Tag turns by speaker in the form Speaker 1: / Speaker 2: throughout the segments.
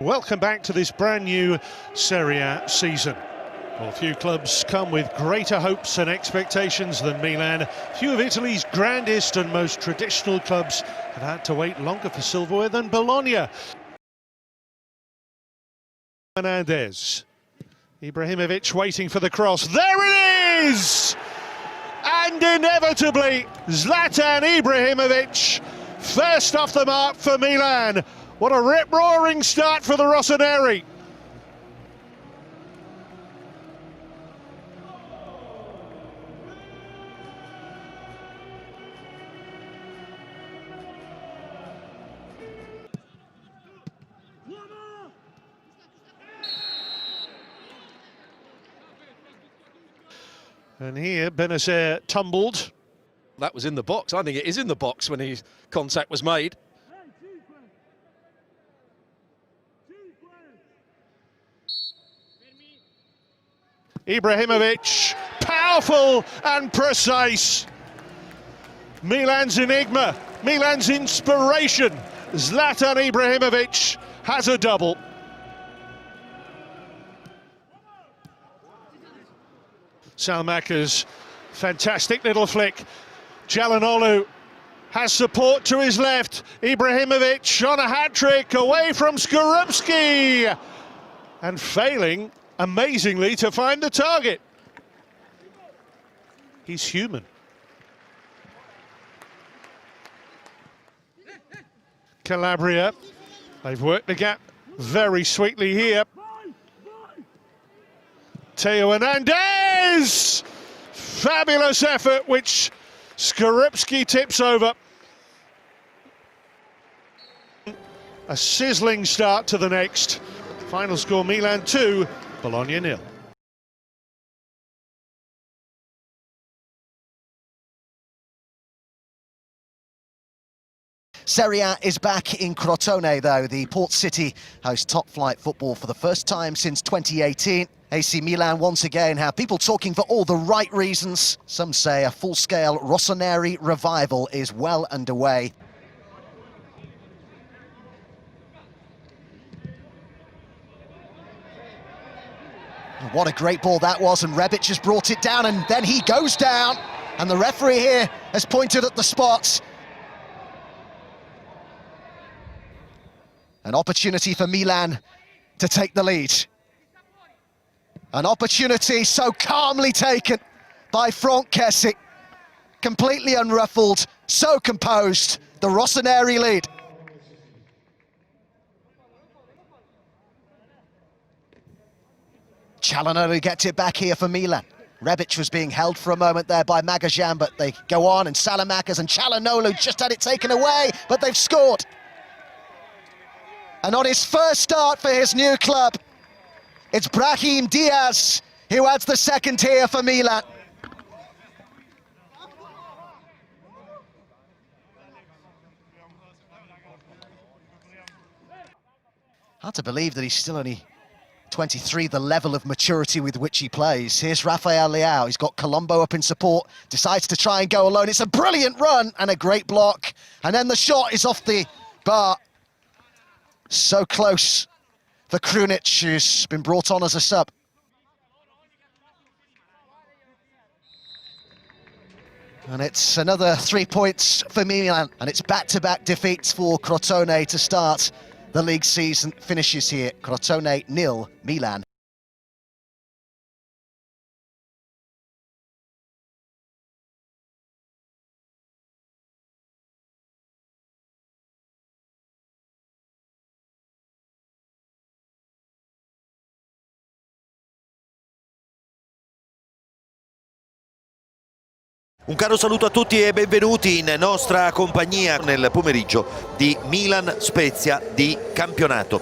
Speaker 1: Welcome back to this brand new Serie A season. Well, few clubs come with greater hopes and expectations than Milan. Few of Italy's grandest and most traditional clubs have had to wait longer for silverware than Bologna. Hernandez. Ibrahimovic waiting for the cross. There it is! And inevitably, Zlatan Ibrahimovic, first off the mark for Milan. What a rip-roaring start for the Rossoneri. And here, Benacer tumbled.
Speaker 2: That was in the box. I think it is in the box when his contact was made.
Speaker 1: Ibrahimovic, powerful and precise. Milan's enigma, Milan's inspiration. Zlatan Ibrahimovic has a double. Salmaker's fantastic little flick. Çalhanoğlu has support to his left. Ibrahimovic on a hat-trick away from Skorupski. And failing, amazingly, to find the target. He's human. Calabria, they've worked the gap very sweetly here. Theo Hernandez! Fabulous effort, which Skorupski tips over. A sizzling start to the next. Final score, Milan 2, Bologna 0.
Speaker 3: Serie A is back in Crotone, though. The port city hosts top-flight football for the first time since 2018. AC Milan once again have people talking for all the right reasons. Some say a full-scale Rossoneri revival is well underway. What a great ball that was, and Rebic has brought it down, and then he goes down, and the referee here has pointed at the spot. An opportunity for Milan to take the lead. An opportunity so calmly taken by Franck Kessie. Completely unruffled, so composed, the Rossoneri lead. Çalhanoğlu gets it back here for Milan. Rebic was being held for a moment there by Magajan, but they go on, and Salamakers and Çalhanoğlu just had it taken away, but they've scored. And on his first start for his new club, it's Brahim Diaz who adds the second here for Milan. Hard to believe that he's still only 23, the level of maturity with which he plays. Here's Rafael Leao, he's got Colombo up in support, decides to try and go alone. It's a brilliant run and a great block. And then the shot is off the bar. So close for Krunic, who's been brought on as a sub. And it's another 3 points for Milan, and it's back-to-back defeats for Crotone to start the league season. Finishes here, Crotone 0, Milan.
Speaker 4: Un caro saluto a tutti e benvenuti in nostra compagnia nel pomeriggio di Milan Spezia di campionato.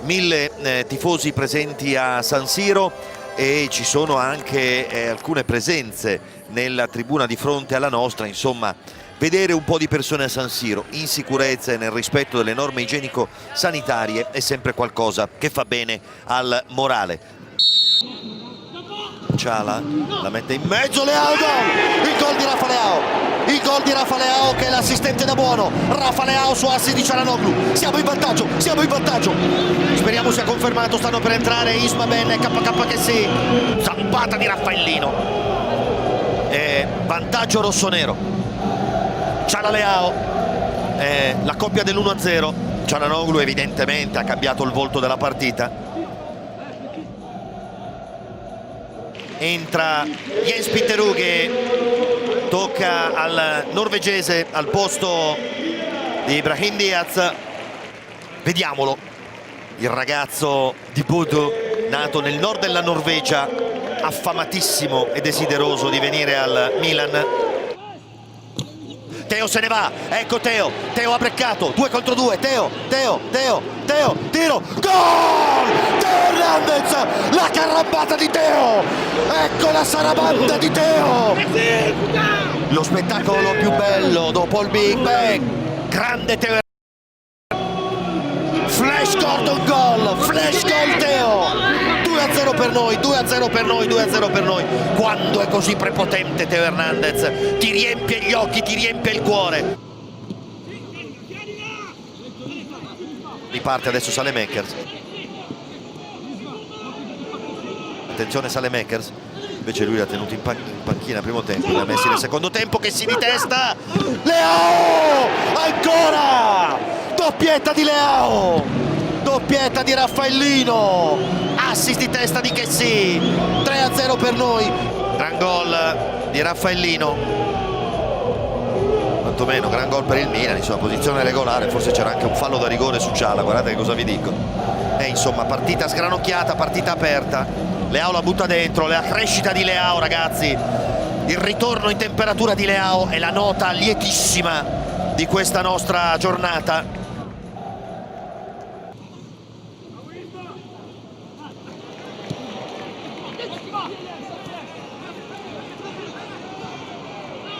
Speaker 4: 1000 tifosi presenti a San Siro e ci sono anche alcune presenze nella tribuna di fronte alla nostra. Insomma, vedere un po' di persone a San Siro in sicurezza e nel rispetto delle norme igienico-sanitarie è sempre qualcosa che fa bene al morale. Ciala la mette in mezzo, Leao, gol! Il gol di Rafa Leao, il gol di Rafa Leao che è l'assistente da buono. Rafa Leao su assi di Cialanoglu. Siamo in vantaggio, siamo in vantaggio. Speriamo sia confermato, stanno per entrare Isma bene, KK che sì. Zampata di Raffaellino. E vantaggio rossonero. Ciala Leao, la coppia dell'1-0. Cialanoglu evidentemente ha cambiato il volto della partita. Entra Jens Pitteru che tocca al norvegese al posto di Brahim Diaz. Vediamolo, il ragazzo di Bodø, nato nel nord della Norvegia, affamatissimo e desideroso di venire al Milan. Teo se ne va, ecco Teo ha breccato, 2 contro 2, Teo, tiro, gol! Teo Hernandez, la carambata di Teo, ecco la sarabanda di Teo, lo spettacolo più bello dopo il Big Bang, grande Teo, flash Gordon gol, flash gol Teo, 2-0 per noi, 2-0 per noi, 2-0 per noi. Quando è così prepotente Teo Hernandez, ti riempie gli occhi, ti riempie il cuore. Riparte adesso Saelemaekers. Attenzione Saelemaekers, invece lui l'ha tenuto in panchina primo tempo, li ha messi nel secondo tempo, che si ritesta. Leao! Ancora! Doppietta di Leao! Doppietta di Raffaellino, assist di testa di Chessy, 3-0 per noi. Gran gol di Raffaellino, quantomeno gran gol per il Milan, insomma posizione regolare, forse c'era anche un fallo da rigore su Ciala, guardate che cosa vi dico. E insomma partita sgranocchiata, partita aperta, Leao la butta dentro, la crescita di Leao ragazzi, il ritorno in temperatura di Leao è la nota lietissima di questa nostra giornata.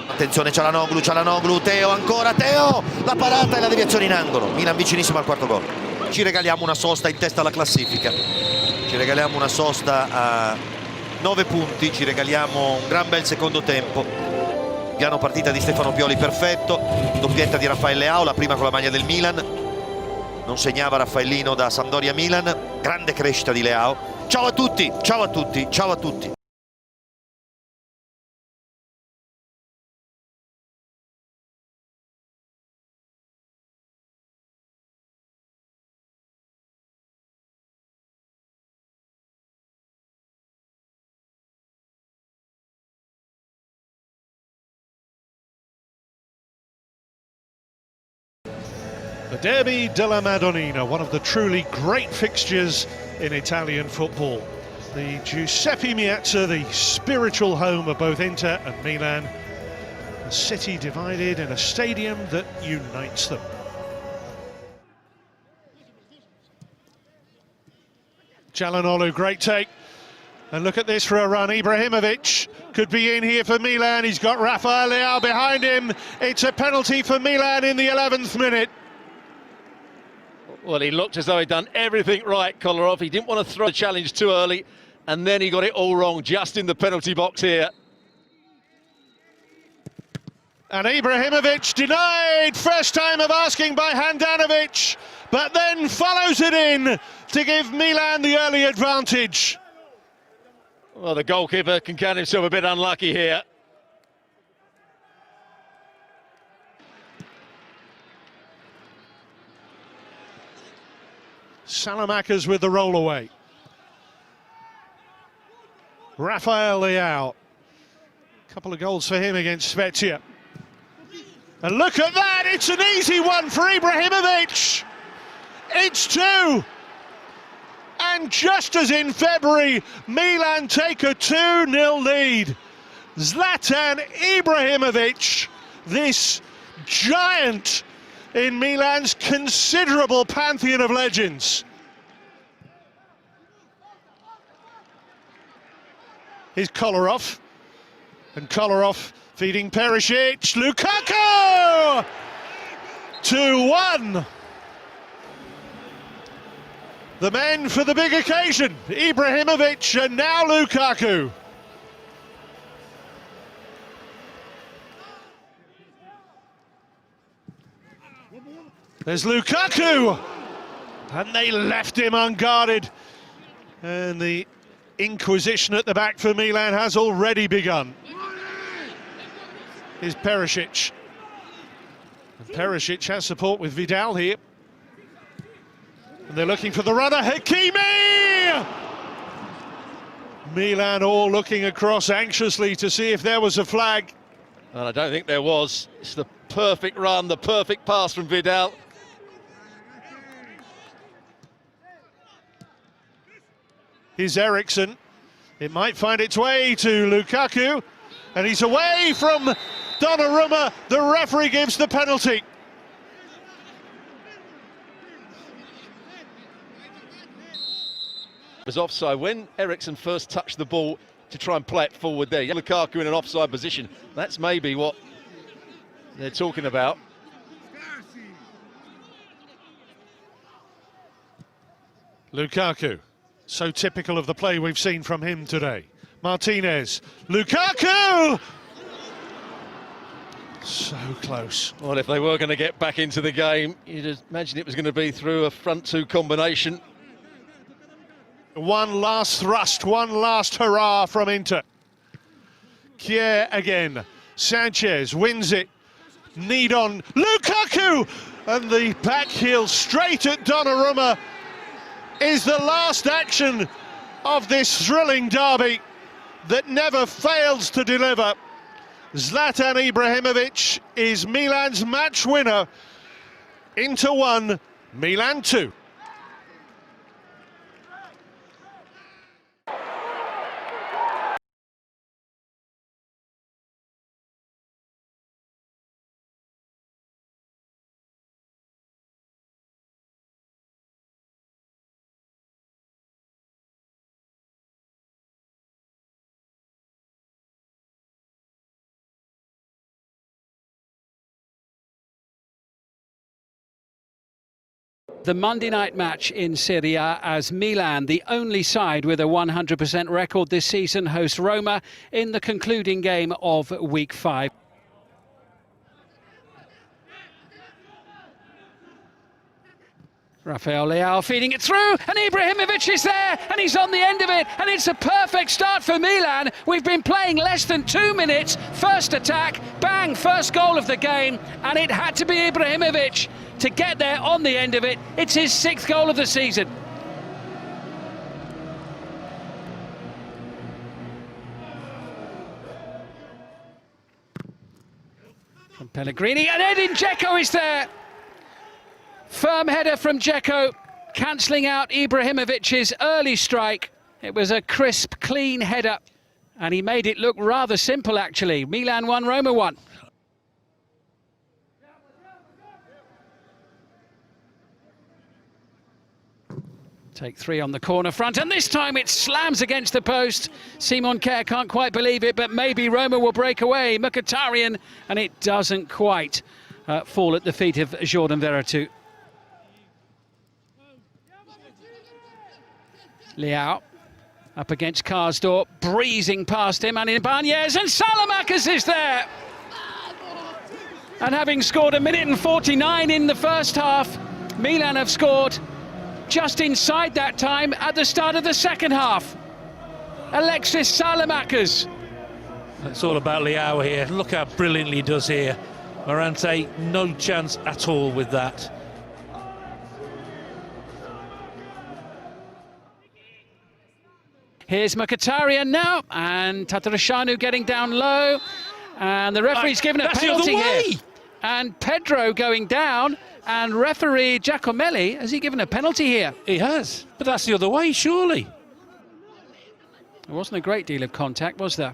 Speaker 4: Attenzione Cialanoglu, Teo ancora, Teo, la parata e la deviazione in angolo, Milan vicinissimo al quarto gol. Ci regaliamo una sosta in testa alla classifica, ci regaliamo una sosta a 9 punti, ci regaliamo un gran bel secondo tempo. Piano partita di Stefano Pioli perfetto, doppietta di Rafael Leao, la prima con la maglia del Milan, non segnava Raffaellino da Sampdoria Milan, grande crescita di Leao. Ciao a tutti, ciao a tutti, ciao a tutti.
Speaker 1: The Derby della Madonnina, one of the truly great fixtures in Italian football. The Giuseppe Meazza, the spiritual home of both Inter and Milan. A city divided in a stadium that unites them. Cialanoglu, great take. And look at this for a run. Ibrahimovic could be in here for Milan. He's got Rafael Leao behind him. It's a penalty for Milan in the 11th minute.
Speaker 2: Well, he looked as though he'd done everything right, Kolarov. He didn't want to throw the challenge too early, and then he got it all wrong just in the penalty box here.
Speaker 1: And Ibrahimovic denied, first time of asking by Handanovic, but then follows it in to give Milan the early advantage.
Speaker 2: Well, the goalkeeper can count himself a bit unlucky here.
Speaker 1: Saelemaekers with the roll away. Rafael Leao. Couple of goals for him against Spezia. And look at that, it's an easy one for Ibrahimovic. It's 2. And just as in February, Milan take a 2-0 lead. Zlatan Ibrahimovic, this giant in Milan's considerable pantheon of legends. Here's Kolarov, and Kolarov feeding Perisic, Lukaku! 2-1. The men for the big occasion, Ibrahimovic and now Lukaku. There's Lukaku! And they left him unguarded. And the inquisition at the back for Milan has already begun. Here's Perisic. And Perisic has support with Vidal here. And they're looking for the runner, Hakimi! Milan all looking across anxiously to see if there was a flag.
Speaker 2: And I don't think there was. It's the perfect run, the perfect pass from Vidal.
Speaker 1: Here's Eriksson. It might find its way to Lukaku. And he's away from Donnarumma. The referee gives the penalty.
Speaker 2: It was offside when Eriksson first touched the ball to try and play it forward there. Lukaku in an offside position. That's maybe what they're talking about.
Speaker 1: Lukaku, so typical of the play we've seen from him today. Martinez, Lukaku! So close.
Speaker 2: Well, if they were going to get back into the game, you'd imagine it was going to be through a front two combination.
Speaker 1: One last thrust, one last hurrah from Inter. Kier again. Sanchez wins it. Need on Lukaku! And the back heel straight at Donnarumma is the last action of this thrilling derby that never fails to deliver. Zlatan Ibrahimovic is Milan's match winner. Inter 1, Milan 2.
Speaker 5: The Monday night match in Serie A as Milan, the only side with a 100% record this season, host Roma in the concluding game of Week 5. Rafael Leao feeding it through, and Ibrahimovic is there, and he's on the end of it, and it's a perfect start for Milan. We've been playing less than 2 minutes. First attack, bang, first goal of the game, and it had to be Ibrahimovic to get there on the end of it. It's his 6th goal of the season. From Pellegrini, and Edin Dzeko is there. Firm header from Dzeko, cancelling out Ibrahimovic's early strike. It was a crisp, clean header, and he made it look rather simple, actually. Milan 1, Roma 1. Take 3 on the corner front, and this time it slams against the post. Simon Kjaer can't quite believe it, but maybe Roma will break away. Mkhitaryan, and it doesn't quite fall at the feet of Jordan Veretout. Leao up against Karsdorp, breezing past him, and Ibanez, and Salamakers is there! And having scored 1:49 in the first half, Milan have scored just inside that time at the start of the second half. Alexis Salamakers.
Speaker 6: It's all about Leao here. Look how brilliantly he does here. Morante, no chance at all with that.
Speaker 5: Here's Mkhitaryan now, and Tatarusanu getting down low, and the referee's given a penalty here. And Pedro going down, and referee Giacomelli, has he given a penalty here?
Speaker 6: He has, but that's the other way, surely.
Speaker 5: There wasn't a great deal of contact, was there?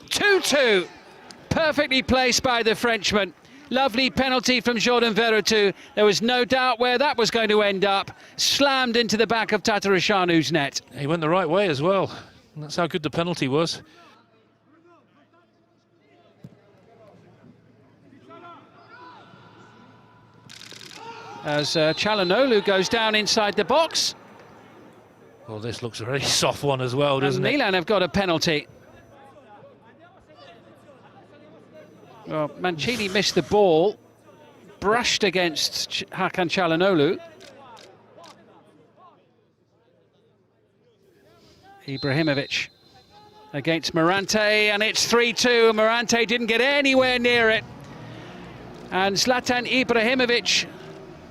Speaker 5: Two-two, perfectly placed by the Frenchman. Lovely penalty from Jordan Veretout. There was no doubt where that was going to end up. Slammed into the back of Tatarusanu's net.
Speaker 6: He went the right way as well. That's how good the penalty was.
Speaker 5: As Çalhanoğlu goes down inside the box.
Speaker 6: Well, this looks a very soft one as well, doesn't it?
Speaker 5: Milan have got a penalty. Well, Mancini missed the ball, brushed against Hakan Çalhanoğlu. Ibrahimovic against Morante, and it's 3-2. Morante didn't get anywhere near it. And Zlatan Ibrahimovic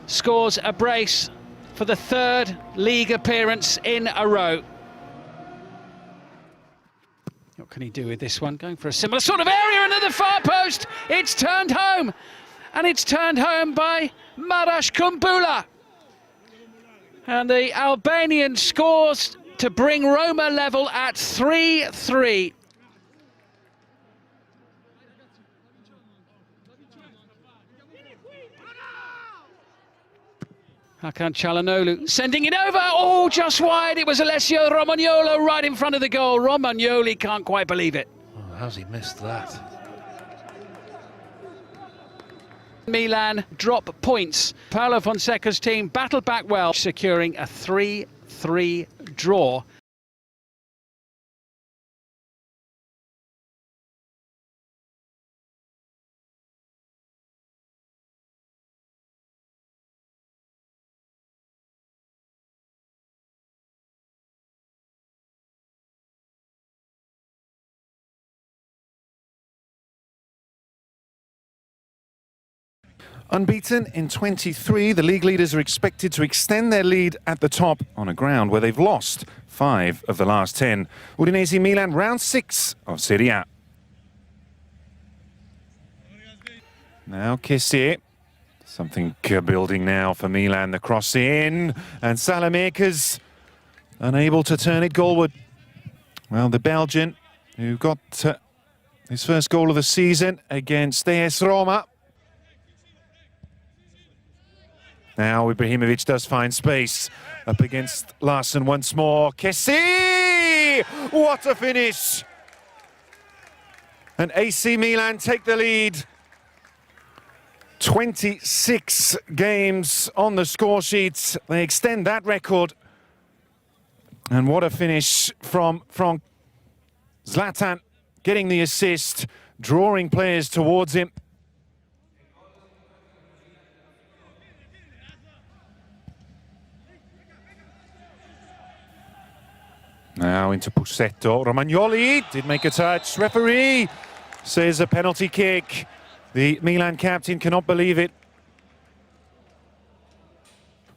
Speaker 5: scores a brace for the third league appearance in a row. What can he do with this one? Going for a similar sort of area into the far post. It's turned home, and it's turned home by Marash Kumbula. And the Albanian scores to bring Roma level at 3-3. Hakan Çalhanoğlu sending it over. Oh, just wide. It was Alessio Romagnolo right in front of the goal. Romagnoli can't quite believe it.
Speaker 6: Oh, how's he missed that?
Speaker 5: Milan drop points. Paulo Fonseca's team battled back well, securing a 3-3 draw.
Speaker 7: Unbeaten in 23, the league leaders are expected to extend their lead at the top on a ground where they've lost 5 of the last 10. Udinese Milan, round 6 of Serie A. Now Kessie. Something building now for Milan. The cross in, and Salamakers unable to turn it goalward. Well, the Belgian, who got his first goal of the season against As Roma. Now Ibrahimovic does find space up against Larsen once more. Kessie! What a finish! And AC Milan take the lead. 26 games on the score sheet. They extend that record. And what a finish from Zlatan, getting the assist, drawing players towards him. Now into Pussetto. Romagnoli did make a touch. Referee says a penalty kick. The Milan captain cannot believe it.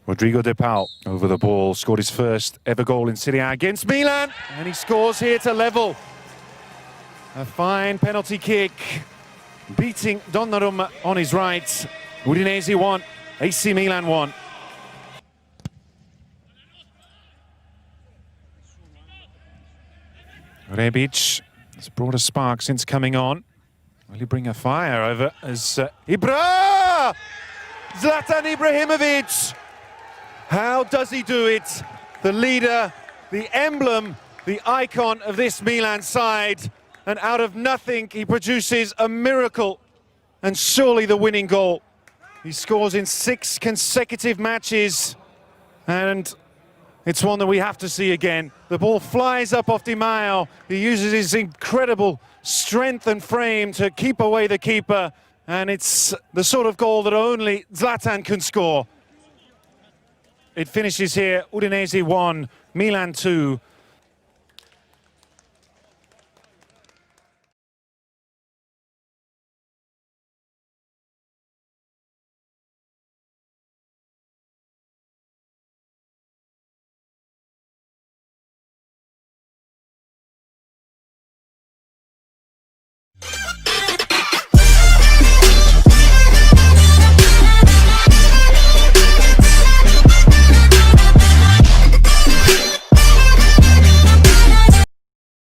Speaker 7: Rodrigo De Paul over the ball, scored his first ever goal in Serie A against Milan, and he scores here to level. A fine penalty kick, beating Donnarumma on his right. Udinese won, AC Milan won. Rebic has brought a spark since coming on. Will he bring a fire over as Zlatan Ibrahimovic! How does he do it? The leader, the emblem, the icon of this Milan side. And out of nothing, he produces a miracle. And surely the winning goal. He scores in 6 consecutive matches. And it's one that we have to see again. The ball flies up off Di Maio. He uses his incredible strength and frame to keep away the keeper. And it's the sort of goal that only Zlatan can score. It finishes here, Udinese 1, Milan 2.